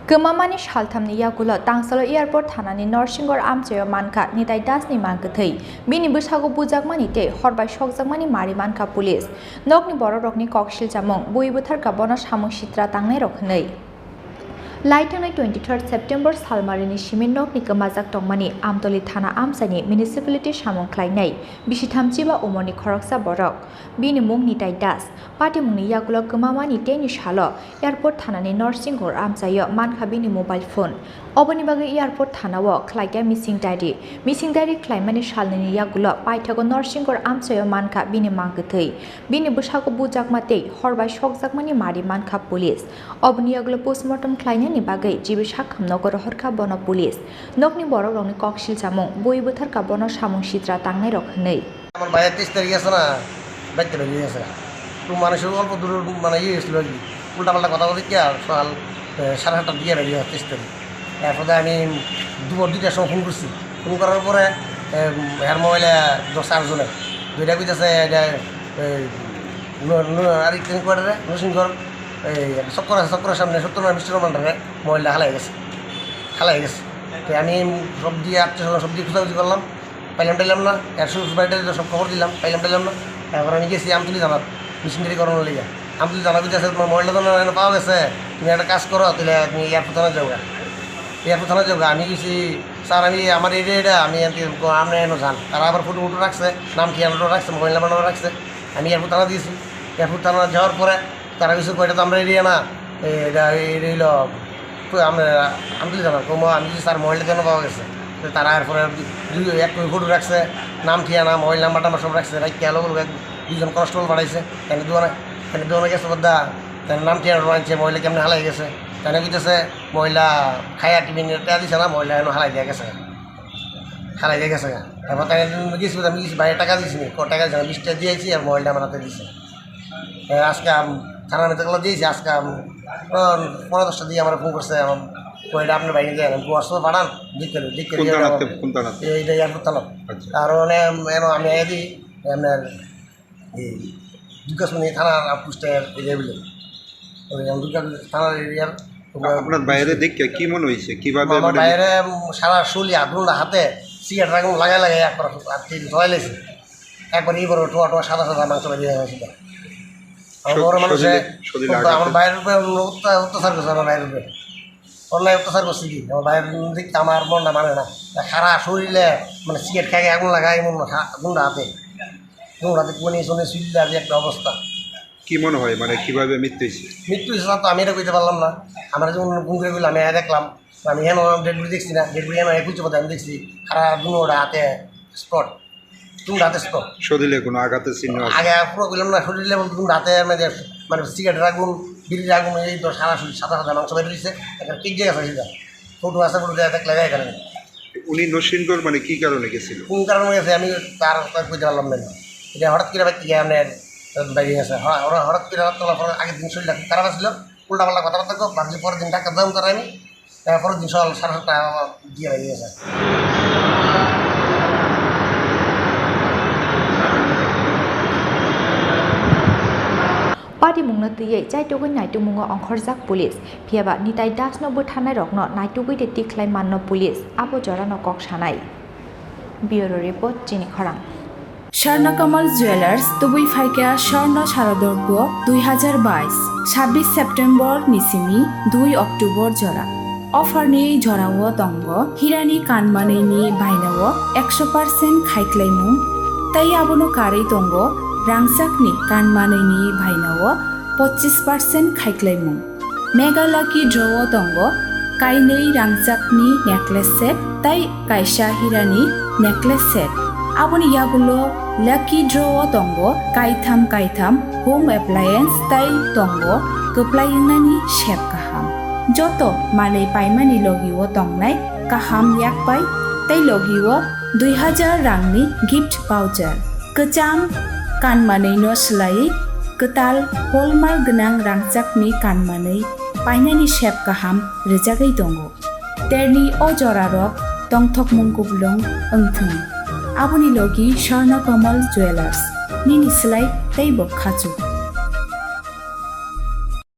Kwmamani Salthamni Yakulo Tangsalo Airport Thanani Narshingarh Amchaio Mankha Nitai Dasni Mangkwthoi Bini Bwsago bujakmani tei horbai sokjakmani mari Mankha police nokni borok-rokni koksil chamung buibuthar bono samung sitra tangnai rok hwnwi Laitanai 23 September Salmarini Simin nokni kwmajak tongmani Amtoli Thana Amchaini municipality samung khlainai bisithamchiba umoni khoroksa borok bini mung Nitai Das Pati mungni Yakulo Kwmamani teni salo airport Thanani Narshingarh Amchaio Mankha bini mobile phone Oboni bagai airport Thanao khlaiga missing diary khlaimani salnini Yakulo paithago Narshingarh Amchaio Mankha bini Mangkwthoi bini bwsago bujakmatei horbai sokjakmani mari Mankha police Oboni Yakulo postmortem khlainani bagai jibi sakham nogor horkha bono police nokni borok-rokni koksil chamung buibuthar bono samung sitra tangnai rok hwnwi আমার বাইরে 30 তারিখ আছে না বাইতে বেরিয়ে গেছে তো মানুষের অল্প দূর মানে ইয়ে ছিল উল্টাপাল্টা কথা বলি কি আর সকাল 7:30টার দিকে বেরিয়ে 30 তারিখ এরপরে আমি দুটার সময় ফোন করছি ফোন করার পরে এর মোবাইলে 10 জনের দুইটা কইতেছে এটা আরেকদিন করে নরসিংগড় এই চক্করের সামনে 70 মিস্টার মান্ডারে মোবাইলটা হালাই গেছে তো আমি সব দিয়ে সব দিয়ে খোঁজাখুঁজি করলাম পাইলাম না একশো বাড়িতে সব খবর দিলাম পাইলাম না এখন আমি গেছি আমতুলি জানার মিশনারি করানোর লিগে আমতুলি জানা দিতেছে তোমার মোবাইলটা তো পাওয়া গেছে তুমি একটা কাজ করো তাহলে তুমি এয়ারপোর্ট থানা যাওগা আমি গেছি স্যার আমি আমার এটা আমি আপনি এনে যান তারা আবার ফটো রাখছে নাম ঠিকানাটা রাখছে মোবাইল নাম্বারটা রাখছে আমি এয়ারপোর্ট থানা দিয়েছি এয়ারপোর্ট থানা যাওয়ার পরে তারা কিছু কয়টা তো আমরা এরিয়া না এটা হইল আমরা আমতুলি জানার আমি স্যার মোবাইলটা কেন পাওয়া গেছে তারা এরপরে এক ফটো রাখছে নাম ঠিকানা মোবাইল নাম্বার সব রাখছে রাখতে আলো দুজন কনস্টেবল বাড়াইছে কেন দোকানে গেছে বোধা তার নাম ঠিকানা আনছে মহিলা কেমনি হালাই গেছে তাই বুঝতেছে মহিলা খাইয়া টিফিন দিছে না মহিলা এনে হালাই দিয়ে গেছে এবার তাই গেছি আমি গেছি বাইরে টাকা দিয়েছি টাকা দিয়েছি 20 টাকা দিয়েছি আর মহিলা আমার হাতে দিয়েছে আজকে থানার নেতাগুলো দিয়েছি আজকে 15-10টা দিয়ে আমার ফোন করছে আমার কইটা আপনার বাইরে দেন হোয়াটসঅ্যাপে পাঠান এইটা এয়ারপোর্ট থানা আর আমি দিই আপনার এই দুর্গাসমণি থানার পুস্টের এরিয়া বলে ওই দুর্গা থানার এরিয়ার আপনার বাইরে দেখে কি মনে হয়েছে কীভাবে আমার বাইরে সারা শরীর আধুনটা হাতে সিগারেট রাখুন লাগাই একবার ধোয়াই লেছে একবার এই বড় টোয়া সাদা মাংস বেরিয়ে হয়েছিল বড় মানুষে আমার বাইরের উপরে অত্যাচার করছে আমার বাইরের উপরে অন্যায় অত্যাচার করছে কি আমার বাইরের দিকে আমার মনটা মানে না সারা শরীরে মানে সিগারেট খাই আগুন লাগাই আগুনটা হাতে কোনে সুইল্লা যে একটা অবস্থা কি মনে হয় মানে কীভাবে মৃত্যু হয়েছে তো আমি এটা কইতে পারলাম না আমরা যখন ফোন করে গেলাম আমি দেখলাম আমি হেন ডেডবুড়ি দেখছি না ডেডবুড়ি হেন একুচে পথে আমি দেখছি সারা দুটা হাতে স্পট তুমি হাতে স্পট শরীরে কোনো আঘাতের চিহ্ন আগে পুরো কইলাম না শরীরে তুমি হাতে মানে সিগারেট আগুন বিড়ির আগুন এই তো সারা শরীর সাদা মাংস বের হয়েছে একটা ঠিক জায়গা আছে সেটা ফটো আছে ফটো দেখলে এখানে উনি নরসিংগড় মানে কী কারণে গেছিল কোন কারণে গেছে আমি তার কইতে পারলাম না এটা হঠাৎ করে বাড়ি থেকে আপনার বাইরে গেছে ওরা হঠাৎ করে তোলার পর আগের দিন শরীরটা খারাপ ছিল উল্টাপাল্টা কথাবার্তা তো ভাবছি পরের দিন ডাক্তার দাম করে আমি পরের দিন সকাল 7:30টা দিয়ে বাইরে গেছে Pati mungna tiyei chaitugoi naitumung ongkhorjak police phiaba Nitai Dasno bwthanai rokno naitugoi de tiklai manno police abo jorano kok sanai Bureau report Chini Khorang Swarnakamal jewellers তুবুই ফাইকা স্বর্ণ শারদর্ঘ 2022 26 সেপ্টেম্বর নিসিমি 2 অক্টোবর জরা অফারনি জরাও তঙ্গ হিরানি কানমানেনি বাইনাও 100% খাইক্লাইমু তাই আবনো কারেই তঙ্গ রাংসাকনি কানমানেনি বাইনাও 25% খাইক্লাইমু মেগালাকি ড্রও তঙ্গ কাইনেই রাংসাকনি নেকলেস সেট তাই কাইসা হিরানি necklace set Aboni Yakulo Lucky Draw Tongo Kaitham Home Appliance Tai Tongo Keplayangnani Shep Kaham Joto Malay Paimani Logiwo Tongnai Kaham Yakpai Tai Logiwo 2000 Rangni Gift Voucher Kecham Kanmanai no Slai Ketal Hallmark Genang Rangjakni Kanmanai Painani Shep Kaham Rejagai Tongo Terni Ojorarok Tongthok Mungkublong Engthung Aboni logi Sharna Kamal Jewelers Nini Slai Taibo Khachu